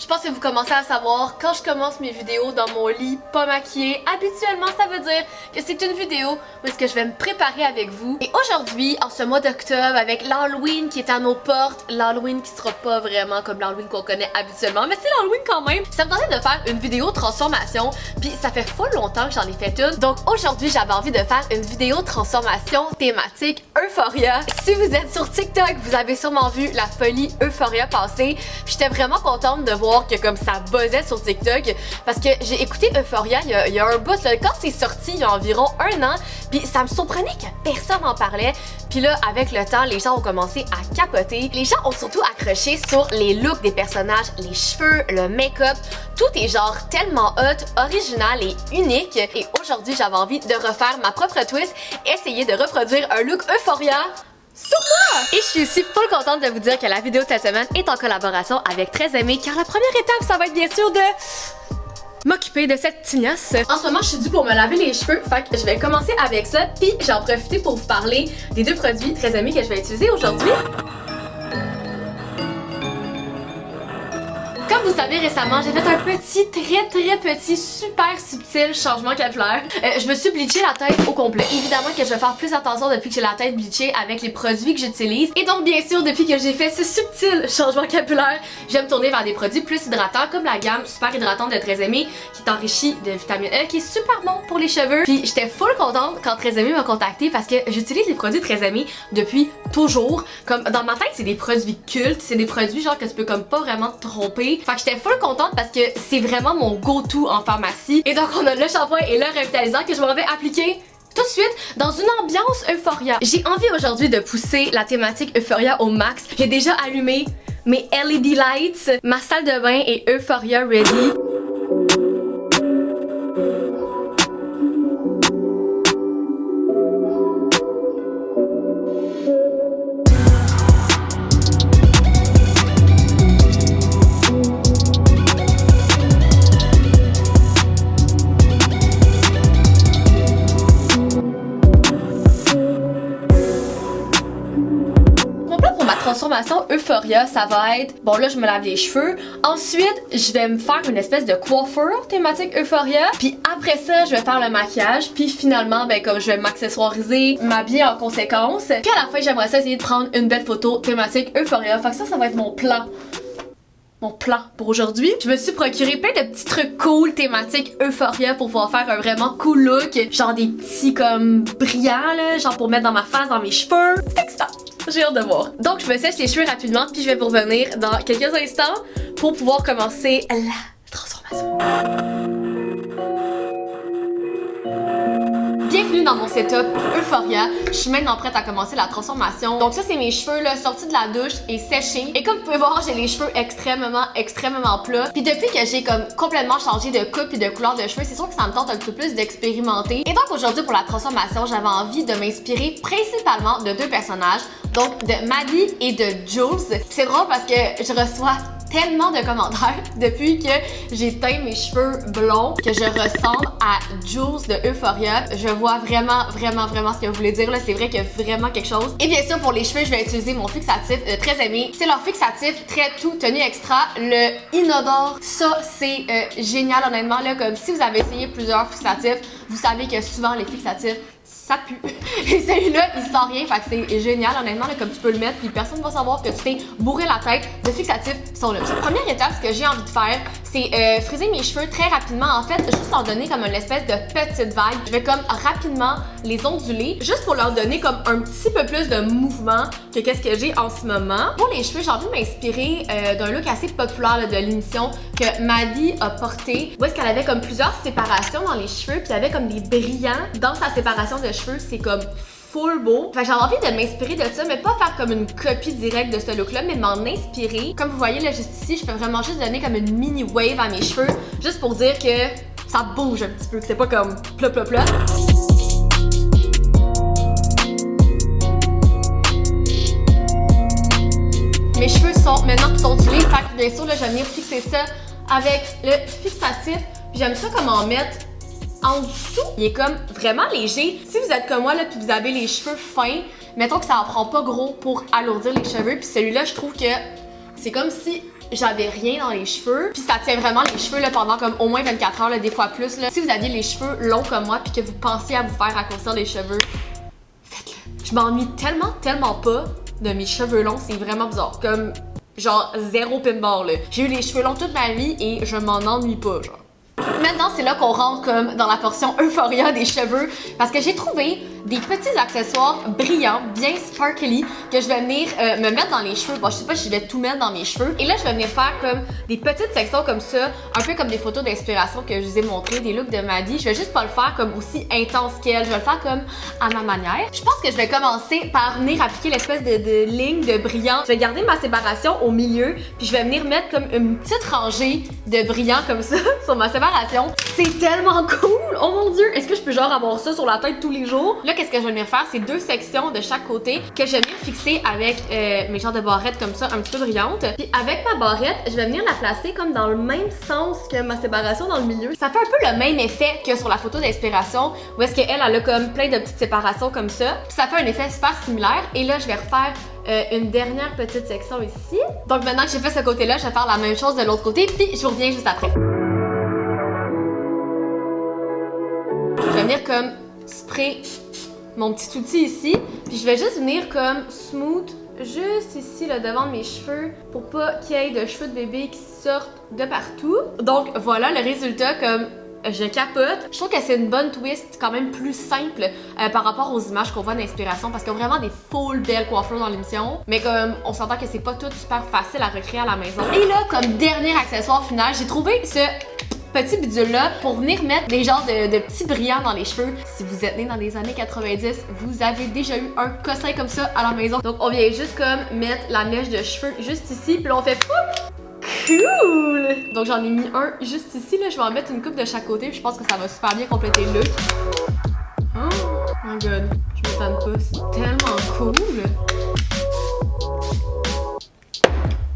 pense que vous commencez à savoir, quand je commence mes vidéos dans mon lit, pas maquillée, habituellement ça veut dire que c'est une vidéo où est-ce que je vais me préparer avec vous. Et aujourd'hui, en ce mois d'octobre, avec l'Halloween qui est à nos portes, l'Halloween qui sera pas vraiment comme l'Halloween qu'on connaît habituellement, mais c'est l'Halloween quand même, ça me tentait de faire une vidéo transformation, puis ça fait full longtemps que j'en ai fait une. Donc aujourd'hui, j'avais envie de faire une vidéo transformation thématique Euphoria. Si vous êtes sur TikTok, vous avez sûrement vu la folie Euphoria passer. J'étais vraiment contente de voir que comme ça buzzait sur TikTok parce que j'ai écouté Euphoria il y a un bout là, quand c'est sorti il y a environ un an, puis ça me surprenait que personne en parlait. Puis là, avec le temps, les gens ont commencé à capoter. Les gens ont surtout accroché sur les looks des personnages, les cheveux, le make-up. Tout est genre tellement hot, original et unique. Et aujourd'hui, j'avais envie de refaire ma propre twist, essayer de reproduire un look Euphoria sur moi! Et je suis aussi full contente de vous dire que la vidéo de cette semaine est en collaboration avec Très Aimé, car la première étape, ça va être bien sûr de m'occuper de cette tignasse. En ce moment, je suis due pour me laver les cheveux, fait que je vais commencer avec ça, puis j'en profiter pour vous parler des deux produits Très Aimé que je vais utiliser aujourd'hui. Comme vous savez, récemment, j'ai fait un très petit, super subtil changement capillaire. Je me suis bleaché la tête au complet. Évidemment que je vais faire plus attention depuis que j'ai la tête bleachée avec les produits que j'utilise. Et donc, bien sûr, depuis que j'ai fait ce subtil changement capillaire, je vais me tourner vers des produits plus hydratants, comme la gamme super hydratante de Très Aimé, qui est enrichie de vitamine E, qui est super bon pour les cheveux. Puis j'étais full contente quand Très Aimé m'a contactée parce que j'utilise les produits Très Aimé depuis toujours. Comme dans ma tête, c'est des produits cultes, c'est des produits genre que tu peux comme pas vraiment te tromper. Fait que j'étais full contente parce que c'est vraiment mon go-to en pharmacie. Et donc on a le shampoing et le revitalisant que je m'en vais appliquer tout de suite dans une ambiance Euphoria. J'ai envie aujourd'hui de pousser la thématique Euphoria au max. J'ai déjà allumé mes LED lights, ma salle de bain est Euphoria ready. Transformation Euphoria, ça va être, bon là je me lave les cheveux, ensuite je vais me faire une espèce de coiffure thématique Euphoria, puis après ça je vais faire le maquillage, puis finalement ben comme je vais m'accessoiriser, m'habiller en conséquence, puis à la fin j'aimerais ça essayer de prendre une belle photo thématique Euphoria, fait que ça va être mon plan pour aujourd'hui. Je me suis procuré plein de petits trucs cool thématiques Euphoria pour pouvoir faire un vraiment cool look, genre des petits comme brillants là, genre pour mettre dans ma face, dans mes cheveux. C'est excitant. J'ai hâte de voir. Donc je me sèche les cheveux rapidement puis je vais vous revenir dans quelques instants pour pouvoir commencer la transformation. Bienvenue dans mon setup Euphoria. Je suis maintenant prête à commencer la transformation. Donc ça c'est mes cheveux là, sortis de la douche et séchés. Et comme vous pouvez voir, j'ai les cheveux extrêmement plats. Puis depuis que j'ai comme complètement changé de coupe et de couleur de cheveux, c'est sûr que ça me tente un peu plus d'expérimenter. Et donc aujourd'hui pour la transformation, j'avais envie de m'inspirer principalement de deux personnages. Donc de Maddie et de Jules. C'est drôle parce que je reçois tellement de commentaires depuis que j'ai teint mes cheveux blonds que je ressemble à Jules de Euphoria. Je vois vraiment ce que vous voulez dire là, c'est vrai qu'il y a vraiment quelque chose. Et bien sûr pour les cheveux, je vais utiliser mon fixatif Très Aimé. C'est leur fixatif très tout tenue extra, le Inodore. Ça c'est génial honnêtement là, comme si vous avez essayé plusieurs fixatifs, vous savez que souvent les fixatifs ça pue. Et celui-là, il sent rien, fait que c'est génial, honnêtement, là, comme tu peux le mettre, puis personne va savoir que tu t'es bourré la tête de fixatifs sont là. La première étape, ce que j'ai envie de faire, c'est friser mes cheveux très rapidement. En fait, juste leur donner comme une espèce de petite vague. Je vais comme rapidement les onduler, juste pour leur donner comme un petit peu plus de mouvement que qu'est-ce que j'ai en ce moment. Pour les cheveux, j'ai envie de m'inspirer d'un look assez populaire là, de l'émission que Maddie a porté, où est-ce qu'elle avait comme plusieurs séparations dans les cheveux, puis il y avait comme des brillants dans sa séparation de cheveux, c'est comme full beau. Enfin, j'avais envie de m'inspirer de ça, mais pas faire comme une copie directe de ce look-là, mais de m'en inspirer. Comme vous voyez là, juste ici, je fais vraiment juste donner comme une mini wave à mes cheveux, juste pour dire que ça bouge un petit peu, que c'est pas comme plop. Mes cheveux sont maintenant tout ondulés, fait que bien sûr là, je vais venir fixer ça avec le fixatif, puis j'aime ça comme en mettre en dessous. Il est comme vraiment léger. Si vous êtes comme moi là, puis vous avez les cheveux fins, mettons que ça en prend pas gros pour alourdir les cheveux, puis celui-là, je trouve que c'est comme si j'avais rien dans les cheveux. Puis ça tient vraiment les cheveux là, pendant comme au moins 24 heures, là, des fois plus. Là. Si vous aviez les cheveux longs comme moi puis que vous pensiez à vous faire raccourcir les cheveux, faites-le. Je m'ennuie tellement pas de mes cheveux longs, c'est vraiment bizarre. Comme genre zéro pinball là. J'ai eu les cheveux longs toute ma vie et je m'en ennuie pas genre. Maintenant, c'est là qu'on rentre comme dans la portion euphoria des cheveux parce que j'ai trouvé des petits accessoires brillants, bien sparkly, que je vais venir me mettre dans les cheveux. Bon, je sais pas si je vais tout mettre dans mes cheveux. Et là, je vais venir faire comme des petites sections comme ça, un peu comme des photos d'inspiration que je vous ai montrées, des looks de Maddie. Je vais juste pas le faire comme aussi intense qu'elle, je vais le faire comme à ma manière. Je pense que je vais commencer par venir appliquer l'espèce de ligne de brillant. Je vais garder ma séparation au milieu, puis je vais venir mettre comme une petite rangée de brillants comme ça sur ma séparation. C'est tellement cool! Oh mon dieu! Est-ce que je peux genre avoir ça sur la tête tous les jours? Là, qu'est-ce que je vais venir faire? C'est 2 sections de chaque côté que je vais venir fixer avec mes genres de barrettes comme ça, un petit peu brillantes. Puis avec ma barrette, je vais venir la placer comme dans le même sens que ma séparation dans le milieu. Ça fait un peu le même effet que sur la photo d'inspiration où est-ce qu'elle a comme plein de petites séparations comme ça. Puis ça fait un effet super similaire. Et là, je vais refaire une dernière petite section ici. Donc maintenant que j'ai fait ce côté-là, je vais faire la même chose de l'autre côté. Puis je vous reviens juste après. Je vais venir comme spray mon petit outil ici, puis je vais juste venir comme smooth juste ici le devant de mes cheveux pour pas qu'il y ait de cheveux de bébé qui sortent de partout. Donc voilà le résultat, comme je capote. Je trouve que c'est une bonne twist quand même plus simple par rapport aux images qu'on voit d'inspiration parce qu'il y a vraiment des full belles coiffures dans l'émission, mais comme on s'entend que c'est pas tout super facile à recréer à la maison. Et là, comme dernier accessoire final, j'ai trouvé ce petit bidule là pour venir mettre des genres de petits brillants dans les cheveux. Si vous êtes né dans les années 90, vous avez déjà eu un cossin comme ça à la maison. Donc on vient juste comme mettre la mèche de cheveux juste ici, puis là on fait poup! Cool! Donc j'en ai mis un juste ici, là je vais en mettre une coupe de chaque côté, puis je pense que ça va super bien compléter le look. Oh my god, je m'étonne pas, c'est tellement cool!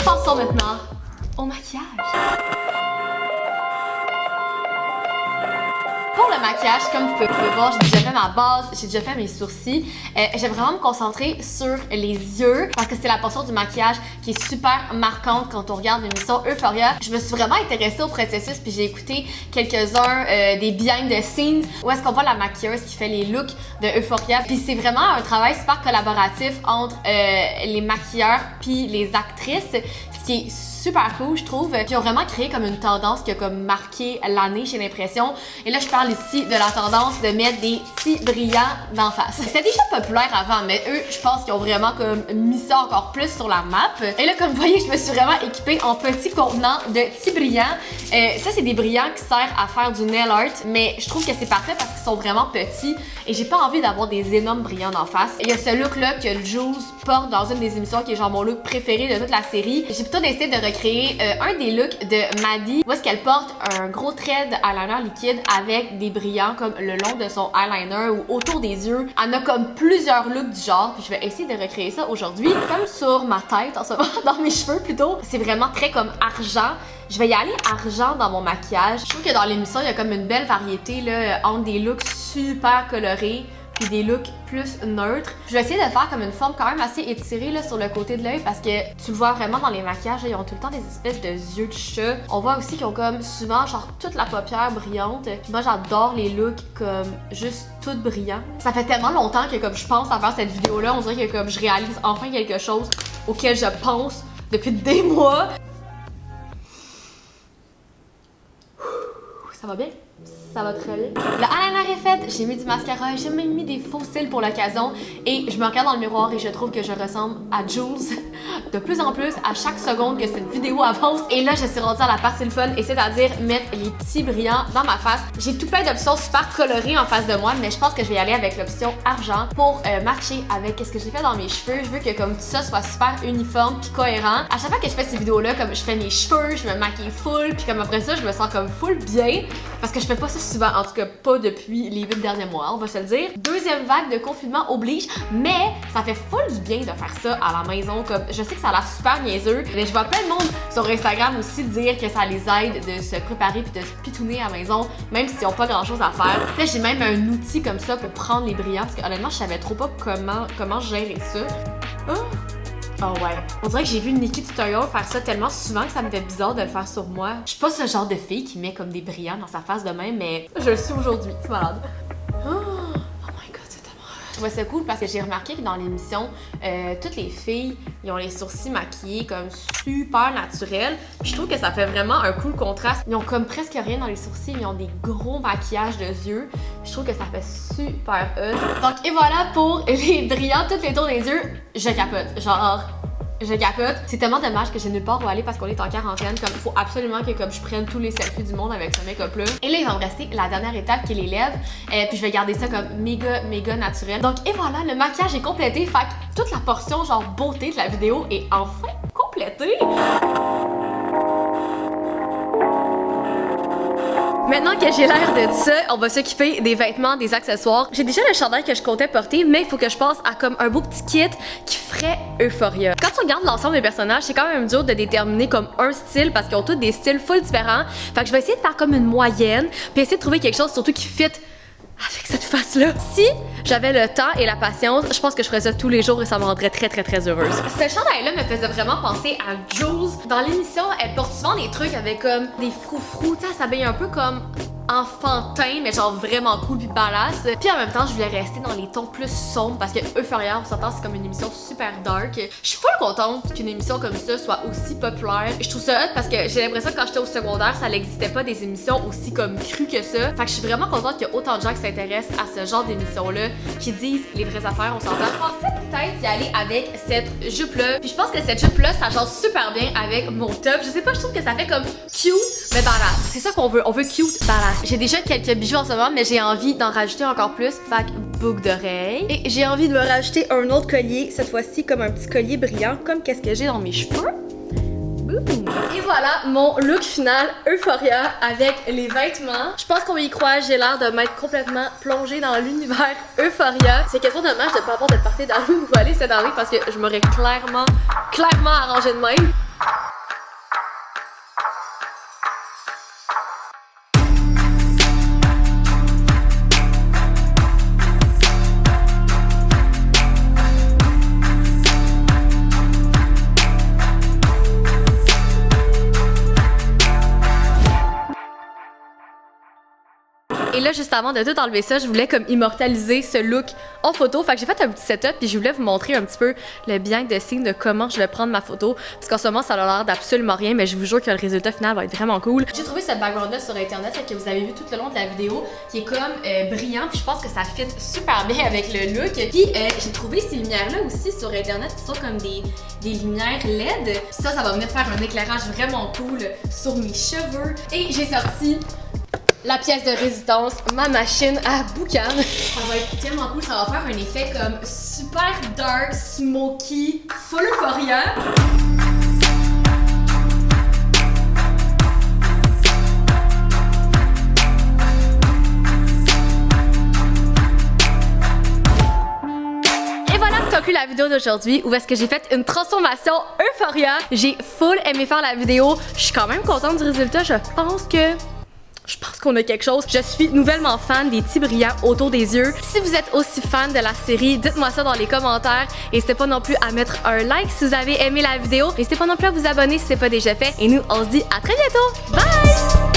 Passons maintenant au maquillage. Pour le maquillage, comme vous pouvez voir, j'ai déjà fait ma base, j'ai déjà fait mes sourcils. J'ai vraiment me concentrer sur les yeux parce que c'est la portion du maquillage qui est super marquante quand on regarde l'émission Euphoria. Je me suis vraiment intéressée au processus puis j'ai écouté quelques-uns des behind the scenes où est-ce qu'on voit la maquilleuse qui fait les looks de Euphoria. Puis c'est vraiment un travail super collaboratif entre les maquilleurs puis les actrices, ce qui est super cool, je trouve. Puis ils ont vraiment créé comme une tendance qui a comme marqué l'année, j'ai l'impression. Et là, je parle ici de la tendance de mettre des petits brillants d'en face. C'était déjà populaire avant, mais eux, je pense qu'ils ont vraiment comme mis ça encore plus sur la map. Et là, comme vous voyez, je me suis vraiment équipée en petits contenants de petits brillants. Ça, c'est des brillants qui servent à faire du nail art, mais je trouve que c'est parfait parce qu'ils sont vraiment petits et j'ai pas envie d'avoir des énormes brillants d'en face. Il y a ce look-là que Jules porte dans une des émissions qui est genre mon look préféré de toute la série. J'ai plutôt décidé de recréer un des looks de Maddie où est-ce qu'elle porte un gros trait de eyeliner liquide avec des brillants comme le long de son eyeliner ou autour des yeux. Elle a comme plusieurs looks du genre, puis je vais essayer de recréer ça aujourd'hui. Comme sur ma tête en ce moment, dans mes cheveux plutôt. C'est vraiment très comme argent. Je vais y aller argent dans mon maquillage. Je trouve que dans l'émission, il y a comme une belle variété là, entre des looks super colorés puis des looks plus neutres. Je vais essayer de faire comme une forme quand même assez étirée là, sur le côté de l'œil parce que tu le vois vraiment dans les maquillages, là, ils ont tout le temps des espèces de yeux de chat. On voit aussi qu'ils ont comme souvent genre toute la paupière brillante. Puis moi j'adore les looks comme juste tout brillants. Ça fait tellement longtemps que comme je pense à faire cette vidéo là, on dirait que comme je réalise enfin quelque chose auquel je pense depuis des mois. Ça va bien? Ça va très bien. Le eyeliner est fait, j'ai mis du mascara, j'ai même mis des faux cils pour l'occasion et je me regarde dans le miroir et je trouve que je ressemble à Jules de plus en plus à chaque seconde que cette vidéo avance. Et là, je suis rendue à la partie le fun et c'est-à-dire mettre les petits brillants dans ma face. J'ai tout plein d'options super colorées en face de moi, mais je pense que je vais y aller avec l'option argent pour matcher avec ce que j'ai fait dans mes cheveux. Je veux que comme tout ça soit super uniforme puis cohérent. À chaque fois que je fais ces vidéos-là, comme je fais mes cheveux, je me maquille full, puis comme après ça, je me sens comme full bien parce que je fais pas ça souvent, en tout cas pas depuis les 8 derniers mois, on va se le dire. Deuxième vague de confinement oblige, mais ça fait full du bien de faire ça à la maison. Comme je sais que ça a l'air super niaiseux, mais je vois plein de monde sur Instagram aussi dire que ça les aide de se préparer puis de se pitouner à la maison, même s'ils n'ont pas grand chose à faire. Là, j'ai même un outil comme ça pour prendre les brillants, parce que honnêtement, je savais trop pas comment gérer ça. Oh! Oh ouais. On dirait que j'ai vu Nikki Tutorial faire ça tellement souvent que ça me fait bizarre de le faire sur moi. Je suis pas ce genre de fille qui met comme des brillants dans sa face de même, mais je le suis aujourd'hui. C'est malade. Oh my god, c'est tellement... Je trouvais ça cool parce que j'ai remarqué que dans l'émission, toutes les filles, ils ont les sourcils maquillés comme super naturels. Puis je trouve que ça fait vraiment un cool contraste. Ils ont comme presque rien dans les sourcils, ils ont des gros maquillages de yeux. Je trouve que ça fait super hot. Donc et voilà pour les brillants, tous les tours des yeux. Je capote. Genre... Je capote. C'est tellement dommage que j'ai nulle part où aller parce qu'on est en quarantaine. Comme il faut absolument que comme je prenne tous les selfies du monde avec ce make-up-là. Et là, il va me rester la dernière étape qui est les lèvres. Puis je vais garder ça comme méga naturel. Donc et voilà, le maquillage est complété. Fait que toute la portion genre beauté de la vidéo est enfin complétée. Maintenant que j'ai l'air de ça, on va s'occuper des vêtements, des accessoires. J'ai déjà le chandail que je comptais porter, mais il faut que je passe à comme un beau petit kit qui ferait Euphoria. Quand tu regardes l'ensemble des personnages, c'est quand même dur de déterminer comme un style parce qu'ils ont tous des styles full différents. Fait que je vais essayer de faire comme une moyenne, puis essayer de trouver quelque chose surtout qui fit avec cette face-là. Si j'avais le temps et la patience, je pense que je ferais ça tous les jours et ça me rendrait très heureuse. Ce chandail-là me faisait vraiment penser à Jules. Dans l'émission, elle porte souvent des trucs avec comme des froufrous, tu sais, elle s'habille un peu comme enfantin, mais genre vraiment cool puis badass. Puis en même temps, je voulais rester dans les tons plus sombres parce que Euphoria, on s'entend, c'est comme une émission super dark. Je suis pas contente qu'une émission comme ça soit aussi populaire. Je trouve ça hot parce que j'ai l'impression que quand j'étais au secondaire, ça n'existait pas des émissions aussi comme crues que ça. Fait que je suis vraiment contente qu'il y a autant de gens qui s'intéressent à ce genre d'émission-là, qui disent les vraies affaires, on s'entend. Je pensais peut-être y aller avec cette jupe-là. Puis je pense que cette jupe-là, ça change super bien avec mon top. Je sais pas, je trouve que ça fait comme cute, mais badass. C'est ça qu'on veut, on veut cute, badass. J'ai déjà quelques bijoux en ce moment, mais j'ai envie d'en rajouter encore plus. Fait que boucle d'oreille. Et j'ai envie de me rajouter un autre collier, cette fois-ci comme un petit collier brillant, comme qu'est-ce que j'ai dans mes cheveux. Boom. Et voilà mon look final Euphoria avec les vêtements. Je pense qu'on va y croire, j'ai l'air de m'être complètement plongée dans l'univers Euphoria. C'est quasiment dommage de ne pas avoir de party dans l'eau où aller cette année parce que je m'aurais clairement arrangé de même. Et là, juste avant de tout enlever ça, je voulais comme immortaliser ce look en photo. Fait que j'ai fait un petit setup puis je voulais vous montrer un petit peu le behind the scenes de comment je vais prendre ma photo. Parce qu'en ce moment, ça a l'air d'absolument rien, mais je vous jure que le résultat final va être vraiment cool. J'ai trouvé ce background-là sur internet que vous avez vu tout le long de la vidéo, qui est comme brillant. Puis je pense que ça fit super bien avec le look. Puis j'ai trouvé ces lumières-là aussi sur internet qui sont comme des lumières LED. Puis ça va venir faire un éclairage vraiment cool sur mes cheveux. Et j'ai sorti la pièce de résistance, ma machine à boucan. Ça va être tellement cool, ça va faire un effet comme super dark, smoky, full Euphoria. Et voilà, c'est conclu la vidéo d'aujourd'hui où est-ce que j'ai fait une transformation Euphoria. J'ai full aimé faire la vidéo. Je suis quand même contente du résultat. Je pense qu'on a quelque chose. Je suis nouvellement fan des petits brillants autour des yeux. Si vous êtes aussi fan de la série, dites-moi ça dans les commentaires. N'hésitez pas non plus à mettre un like si vous avez aimé la vidéo. N'hésitez pas non plus à vous abonner si c'est pas déjà fait. Et nous, on se dit à très bientôt. Bye!